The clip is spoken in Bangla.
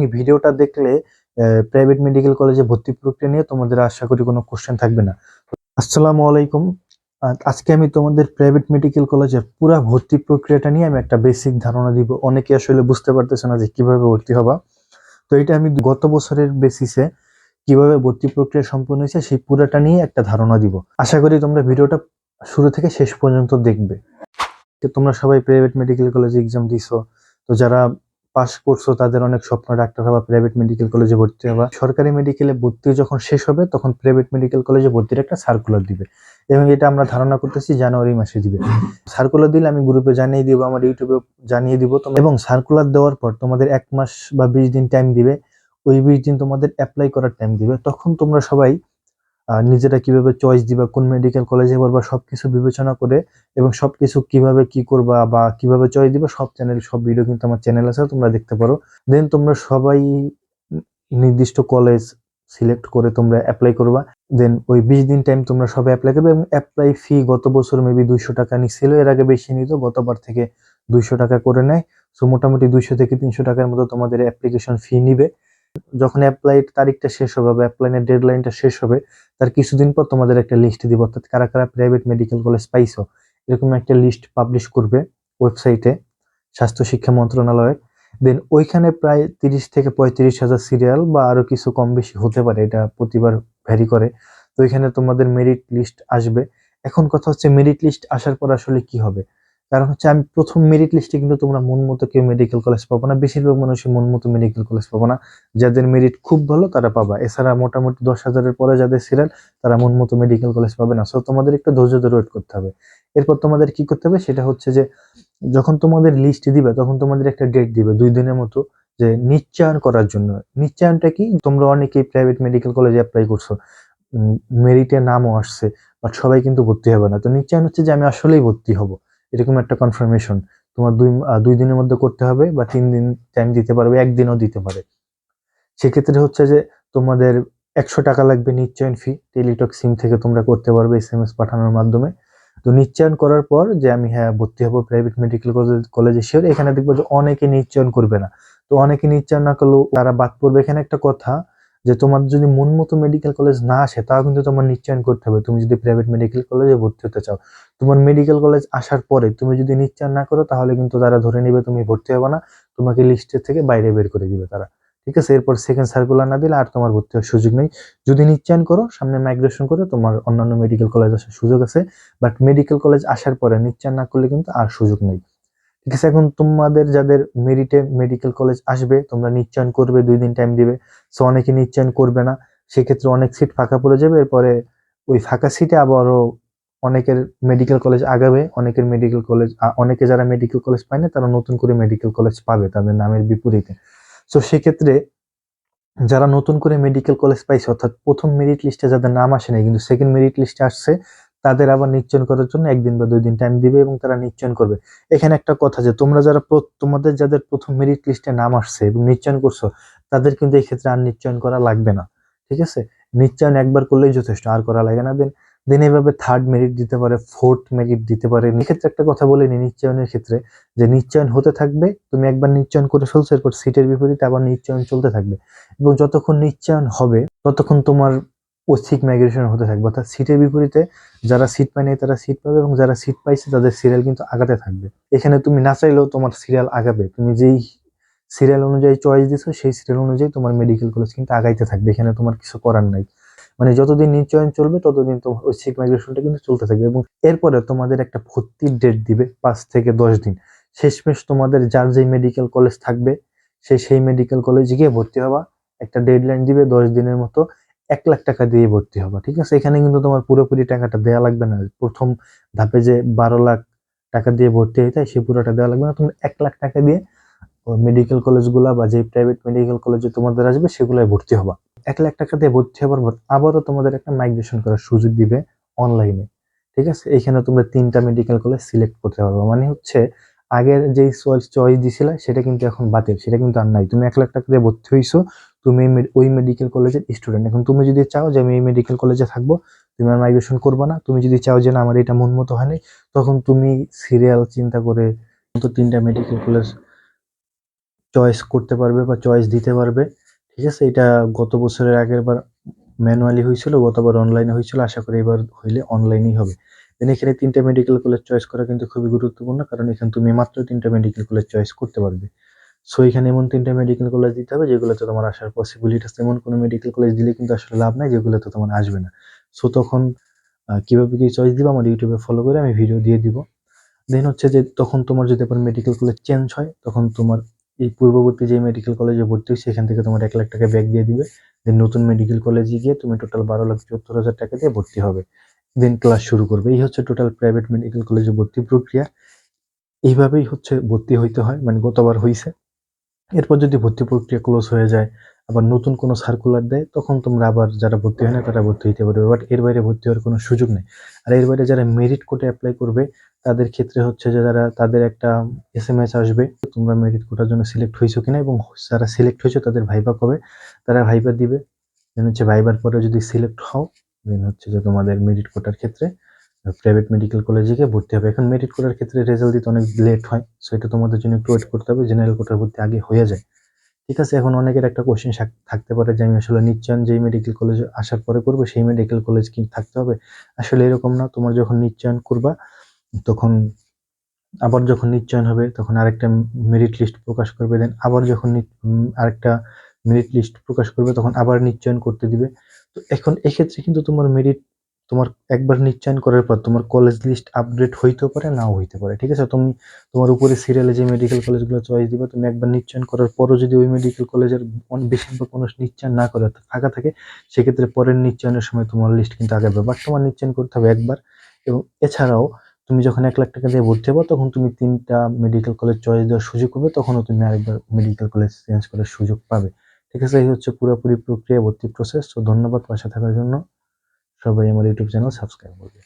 এই ভিডিওটা দেখলে প্রাইভেট মেডিকেল কলেজে ভর্তি প্রক্রিয়া নিয়ে তোমাদের আশা করি কোনো কোশ্চেন থাকবে না। আসসালামু আলাইকুম। আজকে আমি তোমাদের প্রাইভেট মেডিকেল কলেজের পুরো ভর্তি প্রক্রিয়াটা নিয়ে আমি একটা বেসিক ধারণা দিব। অনেকে আসলে বুঝতে পারতেছে না যে কিভাবে ভর্তি হবা। তো এটা আমি গত বছরের বেসিসে কিভাবে ভর্তি প্রক্রিয়া সম্পন্ন হয়েছে সেই পুরোটা নিয়ে একটা ধারণা দিব। আশা করি তোমরা ভিডিওটা শুরু থেকে শেষ পর্যন্ত দেখবে। তো তোমরা সবাই প্রাইভেট মেডিকেল কলেজে এক্সাম দিছো, তো যারা পাস করছো তাদের অনেক স্বপ্ন ডাক্তার হওয়া, প্রাইভেট মেডিকেল কলেজে ভর্তি হওয়া। সরকারি মেডিকেলে ভর্তি যখন শেষ হবে তখন প্রাইভেট মেডিকেল কলেজে ভর্তির একটা সার্কুলার দিবে, এবং এটা আমরা ধারণা করতেছি জানুয়ারি মাসে দিবে। সার্কুলার দিলে আমি গ্রুপে জানিয়ে দিব, আমার ইউটিউবে জানিয়ে দিব। এবং সার্কুলার দেওয়ার পর তোমাদের 1 মাস বা 20 দিন টাইম দিবে। ওই 20 দিন তোমাদের অ্যাপ্লাই করার টাইম দিবে। তখন তোমরা সবাই নিজেরা কিভাবে চয়েস দিবা, কোন মেডিকেল কলেজে পড়বা, সবকিছু বিবেচনা করে এবং সবকিছু কিভাবে কি করবা বা কিভাবে চয়েস দিবা সব ভিডিও কিন্তু আমার চ্যানেল আছে, তোমরা দেখতে পারো। দেন তোমরা সবাই নির্দিষ্ট কলেজ সিলেক্ট করে তোমরা অ্যাপ্লাই করবা। দেন ওই 20 দিন টাইম তোমরা সবাই অ্যাপ্লাই করবে, এবং অ্যাপ্লাই ফি গত বছর মেবি 200 টাকা নিছিল, এর আগে বেশি নিত, গতবার থেকে 200 টাকা করে নেয়। সো মোটামুটি 200 থেকে 300 টাকার মতো তোমাদের অ্যাপ্লিকেশন ফি নিবে। যখন অ্যাপ্লাই তারিখটা শেষ হবে বা অ্যাপ্লাইয়ের ডেডলাইনটা শেষ হবে, তার কিছুদিন পর তোমাদের একটা লিস্ট দিব, অর্থাৎ কারা কারা প্রাইভেট মেডিকেল কলেজ পাইছো এরকম একটা লিস্ট পাবলিশ করবে ওয়েবসাইটে, স্বাস্থ্য শিক্ষা মন্ত্রণালয়ের। দেন ওইখানে প্রায় 30 থেকে 35 হাজার সিরিয়াল বা আরো কিছু কম বেশি হতে পারে, এটা প্রতিবার ভ্যারি করে। তো এখানে তোমাদের মেরিট লিস্ট আসবে। এখন কথা হচ্ছে মেরিট লিস্ট আসার পর আসলে কি হবে, কারণ হচ্ছে আমি প্রথম মেরিট লিস্টে কিন্তু তোমরা মন মতো কেউ মেডিকেল কলেজ পাবো না, বেশিরভাগ মানুষই মন মতো মেডিকেল কলেজ পাবো না। যাদের মেরিট খুব ভালো তারা পাবা, এছাড়া মোটামুটি 10,000-এর পরে যাদের সিরিয়াল তারা মন মতো মেডিকেল কলেজ পাবে না। সো তোমাদের একটু ধৈর্য ধরে ওয়েট করতে হবে। এরপর তোমাদের কি করতে হবে সেটা হচ্ছে যে যখন তোমাদের লিস্ট দিবে তখন তোমাদের একটা ডেট দিবে 2 দিনের মতো, যে নিশ্চয়ন করার জন্য। নিশ্চয়নটা কি, তোমরা অনেকেই প্রাইভেট মেডিকেল কলেজে অ্যাপ্লাই করছো, মেরিটে নামও আসছে, বাট সবাই কিন্তু ভর্তি হবে না। তো নিশ্চয়ন হচ্ছে যে আমি আসলেই ভর্তি হব, এরকম একটা কনফার্মেশন তোমার 2 দিনের মধ্যে করতে হবে, বা 3 দিন টাইম দিতে পারবে, একদিনও দিতে পারে। সেক্ষেত্রে হচ্ছে যে তোমাদের 100 টাকা লাগবে নিশ্চয়ন ফি, টেলিটক সিম থেকে তোমরা করতে পারবে SMS পাঠানোর মাধ্যমে। তো নিশ্চয়ন করার পর যে আমি হ্যাঁ ভর্তি হবো প্রাইভেট মেডিকেল কলেজে শিওর, এখানে দেখবো যে অনেকে নিশ্চয়ন করবে না। তো অনেকে নিশ্চয়ন না করলেও তারা বাদ পড়বে। এখানে একটা কথা, যে তোমার যদি মন মতো মেডিকেল কলেজ না আসে তাও কিন্তু তোমার নিশ্চয়ন করতে হবে। তুমি যদি প্রাইভেট মেডিকেল কলেজে ভর্তি হতে চাও, তোমার মেডিকেল কলেজ আসার পরে তুমি যদি নিশ্চয়ন না করো তাহলে কিন্তু তারা ধরে নিবে তুমি ভর্তি হবে না, তোমাকে লিস্টের থেকে বাইরে বের করে দিবে তারা। ঠিক আছে, এরপর সেকেন্ড সার্কুলার না দিলে আর তোমার ভর্তি হওয়ার সুযোগ নেই। যদি নিশ্চয়ন করো সামনে মাইগ্রেশন করে তোমার অন্যান্য মেডিকেল কলেজ আসার সুযোগ আছে, বাট মেডিকেল কলেজ আসার পরে নিশ্চয়ন না করলে কিন্তু আর সুযোগ নেই। ঠিক আছে, এখন তোমাদের যাদের মেরিটে মেডিকেল কলেজ আসবে তোমরা নিশ্চয়ন করবে, 2 দিন টাইম দিবে। সো অনেকে নিশ্চয়ন করবে না, সেক্ষেত্রে অনেক সিট ফাঁকা পড়ে যাবে। এরপরে ওই ফাঁকা সিটে আবারও অনেকের মেডিকেল কলেজ আগাবে, অনেকের মেডিকেল কলেজ, অনেকে যারা মেডিকেল কলেজ পায় না তারা নতুন করে মেডিকেল কলেজ পাবে তাদের নামের বিপরীতে। তো সেক্ষেত্রে যারা নতুন করে মেডিকেল কলেজ পাইছে, অর্থাৎ প্রথম মেরিট লিস্টে যাদের নাম আসে নাই কিন্তু সেকেন্ড মেরিট লিস্টে আসছে, তাদের আবার নিশ্চয়ন করার জন্য 1 দিন বা 2 দিন টাইম দিবে এবং তারা নিশ্চয়ন করবে। এখানে একটা কথা, যে তোমরা যারা তোমাদের যাদের প্রথম মেরিট লিস্টে নাম আসছে এবং নিশ্চয়ন করছো, তাদের কিন্তু এই ক্ষেত্রে আর নিশ্চয়ন করা লাগবে না। ঠিক আছে, নিশ্চয়ন একবার করলেই যথেষ্ট, আর করা লাগে না। দেন দেন এইভাবে থার্ড মেরিট দিতে পারে, ফোর্থ মেরিট দিতে পারে। এক্ষেত্রে একটা কথা বলে নি নিশ্চয়নের ক্ষেত্রে, যে নিশ্চয়ন হতে থাকবে, তুমি একবার নিশ্চয়ন করে ফেলছো, এরপর সিটের বিপরীতে আবার নিশ্চয়ন চলতে থাকবে, এবং যতক্ষণ নিশ্চয়ন হবে ততক্ষণ তোমার ঐচ্ছিক মাইগ্রেশন হতে থাকবে। অর্থাৎ সিটের বিপরীতে যারা সিট পায়নি তারা সিট পাবে, এবং যারা সিট পাইছে তাদের সিরিয়াল কিন্তু আগাতে থাকবে। এখানে তুমি না চাইলেও তোমার সিরিয়াল আগাবে, তুমি যেই সিরিয়াল অনুযায়ী চয়েস দিছো সেই সিরিয়াল অনুযায়ী তোমার মেডিকেল কলেজ কিন্তু আগাইতে থাকবে, এখানে তোমার কিছু করার নাই। মানে যতদিন নিশ্চয়ন চলবে ততদিন তোমার ঐচ্ছিক মাইগ্রেশনটা কিন্তু চলতে থাকবে, এবং এরপরে তোমাদের একটা ভর্তির ডেট দিবে 5 থেকে 10 দিন। শেষমেশ তোমাদের যার যেই মেডিকেল কলেজ থাকবে সেই মেডিকেল কলেজে গিয়ে ভর্তি হবা। একটা ডেডলাইন দিবে 10 দিনের মতো, 1 লাখ টাকা দিয়ে ভর্তি হবা। ঠিক আছে, এখানে কিন্তু তোমার পুরোপুরি টাকাটা দেওয়া লাগবে না। প্রথম ধাপে যে 12 লাখ টাকা দিয়ে ভর্তি হইতে হয় সেই পুরোটা দেওয়া লাগবে না, তুমি 1 লাখ টাকা দিয়ে মেডিকেল কলেজগুলা বা যে প্রাইভেট মেডিকেল কলেজে তোমাদের আসবে সেগুলোয় ভর্তি হবা। 1 লাখ টাকা দিয়ে ভর্তি হবার পর আবারও তোমাদের একটা মাইগ্রেশন করার সুযোগ দিবে অনলাইনে। ঠিক আছে, এখানে তোমরা 3টা মেডিকেল কলেজ সিলেক্ট করতে পারবে। মানে হচ্ছে আগের যেই চয়েস দিছিলা সেটা কিন্তু এখন বাতিল, সেটা কিন্তু আর নাই। তুমি 1 লাখ টাকা দিয়ে ভর্তি হইছো, তুমি ওই মেডিকেল কলেজের স্টুডেন্ট। এখন তুমি যদি চাও যে আমি এই মেডিকেল কলেজে থাকবো, তুমি আর মাইগ্রেশন করবে না। তুমি যদি চাও যে না আমার এটা মন মতো হয়নি, তখন তুমি সিরিয়াল চিন্তা করে তো 3টা মেডিকেল কলেজ চয়েস করতে পারবে বা চয়েস দিতে পারবে। ঠিক আছে? এটা গত বছরের আগের বার ম্যানুয়ালি হয়েছিল, গতবার অনলাইনে হয়েছিল। আশা করি এবার হইলে অনলাইনেই হবে। দেন এখানে ৩ টা মেডিকেল কলেজ চয়েস করা কিন্তু খুবই গুরুত্বপূর্ণ। কারণ এখানে তুমি মাত্র ৩ টা মেডিকেল কলেজ চয়েস করতে পারবে। সো এখানে এমন ৩ টা মেডিকেল কলেজ দিতে হবে যেগুলোতে তোমার আসার পসিবিলিটি আছে। এমন কোনো মেডিকেল কলেজ দিলে কিন্তু আসলে লাভ নাই যেগুলোতে তোমার আসবে না। সো তখন কিভাবে কি চয়েস দিবা আমার ইউটিউবে ফলো করে আমি ভিডিও দিয়ে দিব। দেন হচ্ছে যে তখন তোমার যদি আবার মেডিকেল কলেজ চেঞ্জ হয় তখন তোমার এই পূর্ববর্তী যে মেডিকেল কলেজে ভর্তি হয়েছে সেখান থেকে তোমার ১ লাখ টাকা ব্যাক দিয়ে দিবে। দেন নতুন মেডিকেল কলেজে গিয়ে তুমি টোটাল ১২,৭৪,০০০ টাকা দিয়ে ভর্তি হবে। দেন ক্লাস শুরু করবে। এই হচ্ছে টোটাল প্রাইভেট মেডিকেল কলেজে ভর্তি প্রক্রিয়া। এইভাবেই হচ্ছে ভর্তি হইতে হয়, মানে গতবার হইছে। এরপর যদি ভর্তি প্রক্রিয়া ক্লোজ হয়ে যায়, আবার নতুন কোনো সার্কুলার দেয়, তখন তোমরা আবার যারা ভর্তি হয় না তারা ভর্তি হইতে পারবে। বাট এর বাইরে ভর্তি হওয়ার কোনো সুযোগ নেই। আর এর বাইরে যারা মেরিট কোটায় এপ্লাই করবে তাদের ক্ষেত্রে হচ্ছে যে তাদের একটা এসএমএস আসবে তোমরা মেরিট কোটার জন্য সিলেক্ট হইছো কিনা, এবং যারা সিলেক্ট হয়েছে তাদের ভাইবা কবে, তারা ভাইবা দিবে। দেন হচ্ছে ভাইবার পরে যদি সিলেক্ট হও দেন হচ্ছে যে তোমাদের মেরিট কোটার ক্ষেত্রে প্রাইভেট মেডিকেল কলেজে গিয়ে ভর্তি হবে। এখন মেরিট কোটার ক্ষেত্রে রেজাল্ট দিতে অনেক লেট হয়। সো এটা তোমাদের জন্য একটু ওয়েট করতে হবে। জেনারেল কোটার ভর্তি আগে হয়ে যায়। ঠিক আছে? এখন অনেকের একটা কোয়েশ্চেন থাকতে পারে যে আমি আসলে নিশ্চয়ন যেই মেডিকেল কলেজে আসার পরে করবো সেই মেডিকেল কলেজ কি থাকতে হবে? আসলে এরকম না। তোমার যখন নিশ্চয়ন করবা তখন আবার যখন নিশ্চয়ন হবে তখন আরেকটা মেরিট লিস্ট প্রকাশ করবে। দেন আবার যখন আরেকটা মেরিট লিস্ট প্রকাশ করবে তখন আবার নিশ্চয়ন করতে দিবে। তো এখন এক্ষেত্রে কিন্তু তোমার একবার নিশ্চয়ন করার পর তোমার কলেজ লিস্ট আপডেট হইতেও পারে নাও হইতে পারে। ঠিক আছে? তুমি তোমার উপরে সিরিয়ালে যে মেডিকেল কলেজগুলো চয়েস দিবা তুমি একবার নিশ্চয়ন করার পরও যদি ওই মেডিকেল কলেজের বেশিরভাগ মানুষ নিশ্চয়ন না করে ফাঁকা থাকে, সেক্ষেত্রে পরের নিশ্চয়নের সময় তোমার লিস্ট কিন্তু আগাবে। বাট তোমার নিশ্চয়ন করতে হবে একবার। এবং এছাড়াও তুমি যখন ১ লাখ টাকা দিয়ে ভর্তি হবো তখন তুমি ৩ টা মেডিকেল কলেজ চয়েস দেওয়ার সুযোগ পাবে, তখনও তুমি আরেকবার মেডিকেল কলেজ চেঞ্জ করার সুযোগ পাবে। ঠিক আছে? এই হচ্ছে পুরোপুরি প্রক্রিয়া, ভর্তি প্রসেস। তো ধন্যবাদ পাশে থাকার জন্য। সবাই আমার ইউটিউব চ্যানেল সাবস্ক্রাইব করবে।